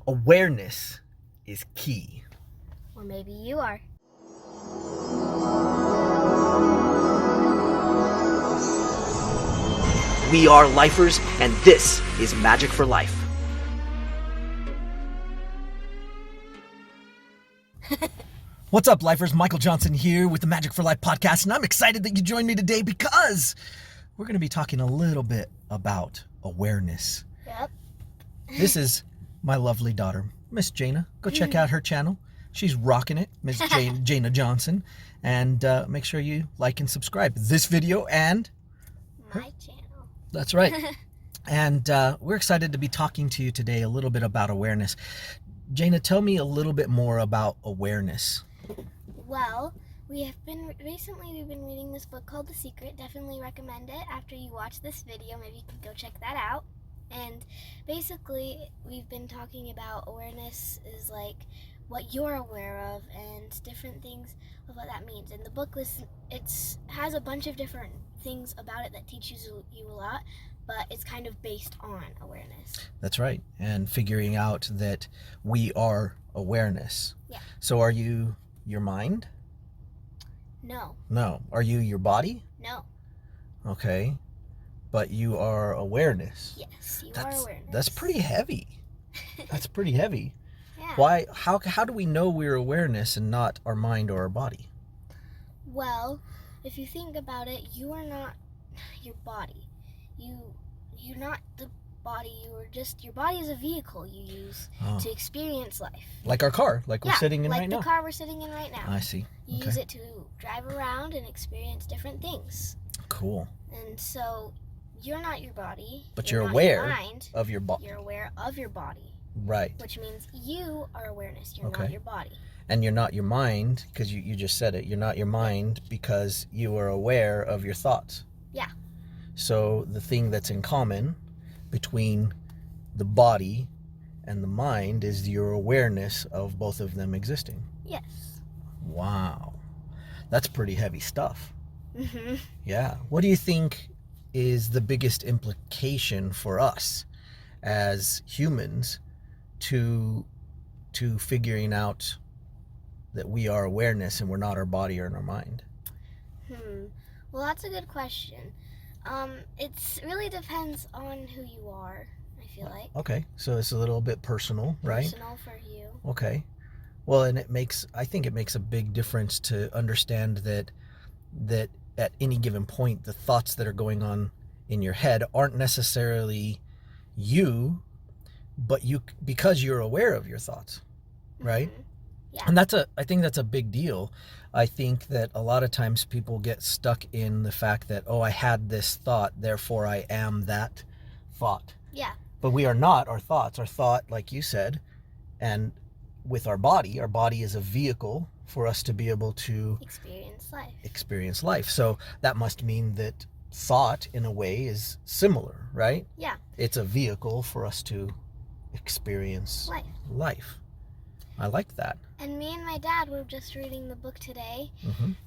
Awareness is key. Or maybe you are. We are lifers, and this is Magic for Life. What's up, lifers? Michael Johnson here with the Magic for Life podcast, and I'm excited that you joined me today because we're going to be talking a little bit about awareness. Yep. This is my lovely daughter, Miss Jaina. Go check out her channel. She's rocking it, Miss Jaina Johnson. And make sure you like and subscribe this video and My channel. That's right. And we're excited to be talking to you today a little bit about awareness. Jaina, tell me a little bit more about awareness. Well, we've been reading this book called The Secret. Definitely recommend it. After you watch this video, maybe you can go check that out. And basically, we've been talking about awareness is like what you're aware of and different things of what that means. And the book has a bunch of different things about it that teaches you a lot, but it's kind of based on awareness. That's right. And figuring out that we are awareness. Yeah. So are you your mind? No. No. Are you your body? No. Okay. But you are awareness. Yes, you are awareness. That's pretty heavy. That's pretty heavy. Yeah. Why? How do we know we're awareness and not our mind or our body? Well, if you think about it, you are not your body. You're not the body. Your body is a vehicle you use to experience life. Like our car, like we're sitting in right now. Like the car we're sitting in right now. I see. You use it to drive around and experience different things. Cool. And so you're not your body. But you're aware your mind. of your body. You're aware of your body. Right. Which means you are awareness. You're not your body. And you're not your mind, because you just said it. You're not your mind because you are aware of your thoughts. Yeah. So the thing that's in common between the body and the mind is your awareness of both of them existing. Yes. Wow. That's pretty heavy stuff. Mm-hmm. Yeah. What do you think is the biggest implication for us as humans to figuring out that we are awareness and we're not our body or our mind? Well, that's a good question. It really depends on who you are, I feel like. Okay, so it's a little bit personal, right? Personal for you. Okay. Well, and I think it makes a big difference to understand that at any given point, the thoughts that are going on in your head aren't necessarily you, but because you're aware of your thoughts, right? Mm-hmm. Yeah. And I think that's a big deal. I think that a lot of times people get stuck in the fact that, oh, I had this thought, therefore I am that thought. Yeah. But we are not our thoughts. Our thought, like you said, and with our body is a vehicle for us to be able to experience life. So that must mean that thought, in a way, is similar, right? Yeah. It's a vehicle for us to experience life. I like that. And me and my dad were just reading the book today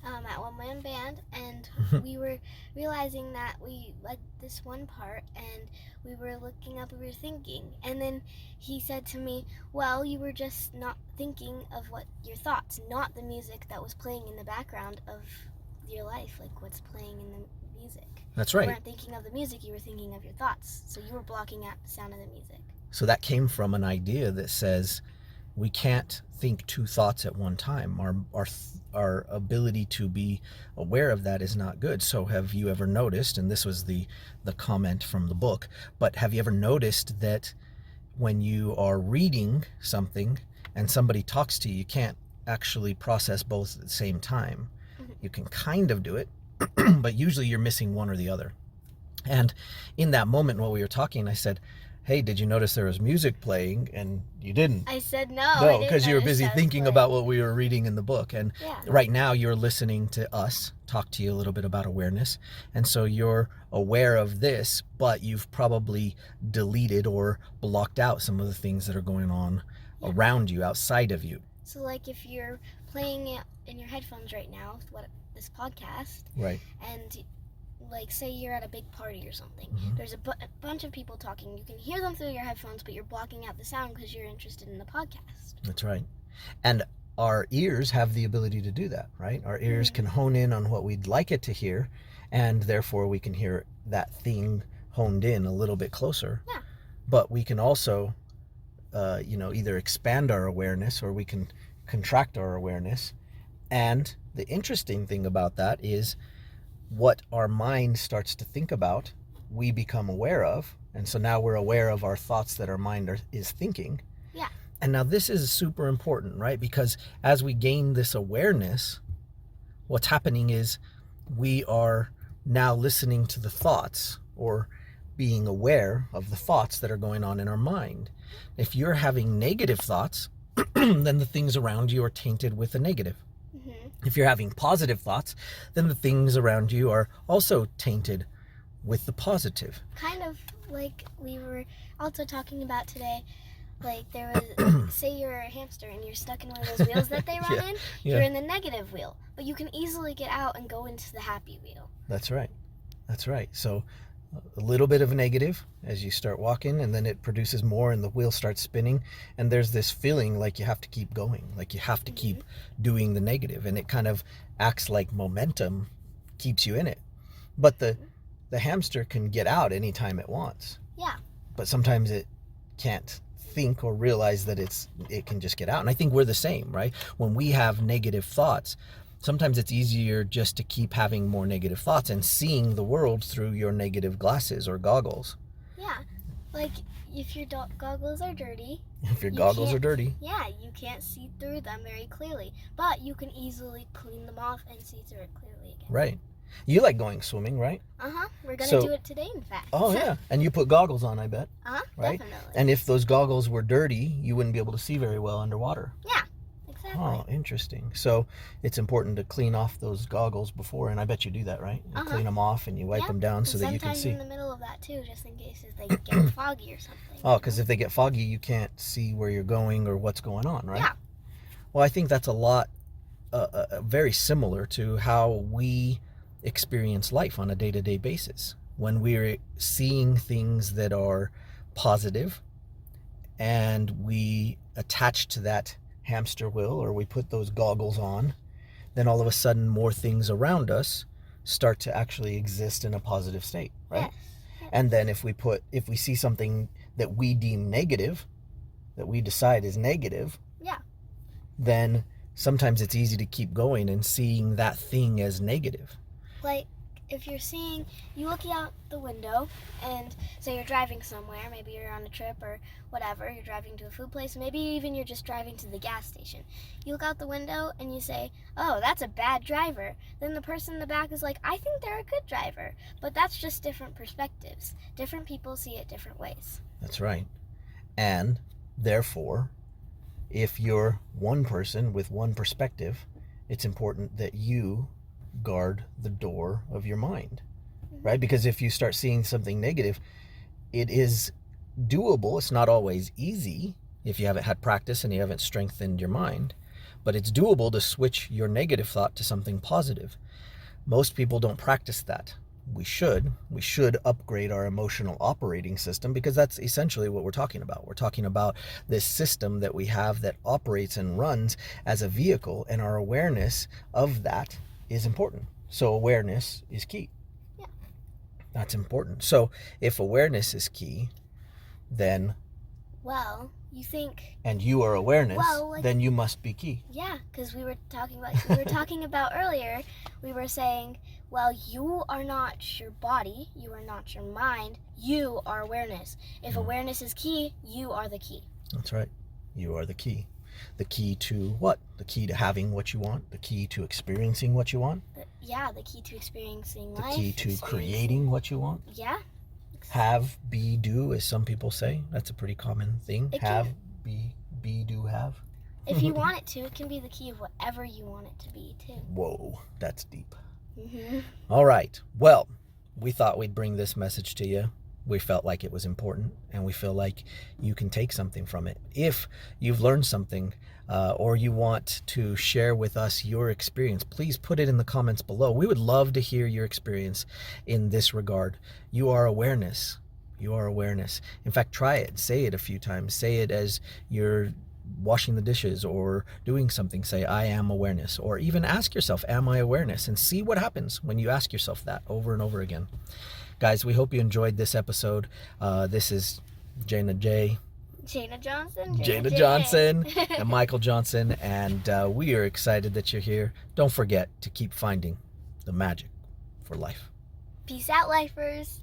at One Man Band, and we were realizing that we read this one part, and we were looking up, we were thinking, and then he said to me, well, you were just not thinking of what your thoughts, not the music that was playing in the background of your life, like what's playing in the music. That's right. You weren't thinking of the music, you were thinking of your thoughts, so you were blocking out the sound of the music. So that came from an idea that says we can't think two thoughts at one time. Our ability to be aware of that is not good. So have you ever noticed, and this was the comment from the book, but have you ever noticed that when you are reading something and somebody talks to you, you can't actually process both at the same time? You can kind of do it, but usually you're missing one or the other. And in that moment while we were talking, I said, hey, did you notice there was music playing? And you didn't. I said no. No, because you were busy thinking about what we were reading in the book. And yeah. Right now you're listening to us talk to you a little bit about awareness. And so you're aware of this, but you've probably deleted or blocked out some of the things that are going on around you, outside of you. So like if you're playing it in your headphones right now, this podcast, right, and like, say you're at a big party or something. Mhm. There's a bunch of people talking. You can hear them through your headphones, but you're blocking out the sound because you're interested in the podcast. That's right. And our ears have the ability to do that, right? Our ears can hone in on what we'd like it to hear, and therefore we can hear that thing honed in a little bit closer. Yeah. But we can also, either expand our awareness or we can contract our awareness. And the interesting thing about that is what our mind starts to think about, we become aware of. And so now we're aware of our thoughts that our mind is thinking. Yeah. And now this is super important, right? Because as we gain this awareness, what's happening is we are now listening to the thoughts or being aware of the thoughts that are going on in our mind. If you're having negative thoughts, then the things around you are tainted with the negative. If you're having positive thoughts, then the things around you are also tainted with the positive. Kind of like we were also talking about today. Like there was, say you're a hamster and you're stuck in one of those wheels that they run in. You're in the negative wheel, but you can easily get out and go into the happy wheel. That's right. That's right. So a little bit of a negative as you start walking, and then it produces more and the wheel starts spinning, and there's this feeling like you have to keep going, like you have to keep doing the negative, and it kind of acts like momentum keeps you in it. But the hamster can get out anytime it wants. Yeah. But sometimes it can't think or realize that it can just get out. And I think we're the same, right? When we have negative thoughts, sometimes it's easier just to keep having more negative thoughts and seeing the world through your negative glasses or goggles. Yeah. Like if your goggles are dirty. If your goggles are dirty. Yeah, you can't see through them very clearly. But you can easily clean them off and see through it clearly again. Right. You like going swimming, right? We're going to do it today, in fact. Oh, yeah. And you put goggles on, I bet. Right? Definitely. And if those goggles were dirty, you wouldn't be able to see very well underwater. Yeah, exactly. Oh, interesting. So it's important to clean off those goggles before, and I bet you do that, right? You clean them off and you wipe them down so that you can see. Sometimes in the middle of that, too, just in case if they get foggy or something. Oh, because if they get foggy, you can't see where you're going or what's going on, right? Yeah. Well, I think that's a lot, very similar to how we experience life on a day-to-day basis. When we're seeing things that are positive and we attach to that hamster wheel or we put those goggles on, then all of a sudden more things around us start to actually exist in a positive state, right? Yes. And then if we see something that we deem negative, that we decide is negative, then sometimes it's easy to keep going and seeing that thing as negative. Like, if you're you look out the window and say you're driving somewhere, maybe you're on a trip or whatever, you're driving to a food place, maybe even you're just driving to the gas station. You look out the window and you say, oh, that's a bad driver. Then the person in the back is like, I think they're a good driver. But that's just different perspectives. Different people see it different ways. That's right. And therefore, if you're one person with one perspective, it's important that you guard the door of your mind, right? Because if you start seeing something negative, it is doable. It's not always easy if you haven't had practice and you haven't strengthened your mind, but it's doable to switch your negative thought to something positive. Most people don't practice that. We should upgrade our emotional operating system, because that's essentially what we're talking about. We're talking about this system that we have that operates and runs as a vehicle, and our awareness of that is important. So awareness is key. Yeah. That's important. So if awareness is key, then you think, and you are awareness, then you must be key. Yeah, because we were talking about earlier, we were saying, well, you are not your body, you are not your mind, you are awareness. If awareness is key, you are the key. That's right. You are the key. The key to what? The key to having what you want, the key to experiencing what you want. The key to experiencing life. The key to creating what you want. Yeah. Have, be, do, as some people say. That's a pretty common thing. Be, do, have. If you want it to, it can be the key of whatever you want it to be, too. Whoa, that's deep. Mm-hmm. All right. Well, we thought we'd bring this message to you. we felt like it was important, and we feel like you can take something from it. If you've learned something, or you want to share with us your experience, please put it in the comments below. We would love to hear your experience in this regard. You are awareness. You are awareness. In fact, try it. Say it a few times. Say it as you're washing the dishes or doing something. Say, I am awareness. Or even ask yourself, am I awareness? And see what happens when you ask yourself that over and over again. Guys, we hope you enjoyed this episode. This is Jaina Johnson, and Michael Johnson, and we are excited that you're here. Don't forget to keep finding the magic for life. Peace out, lifers.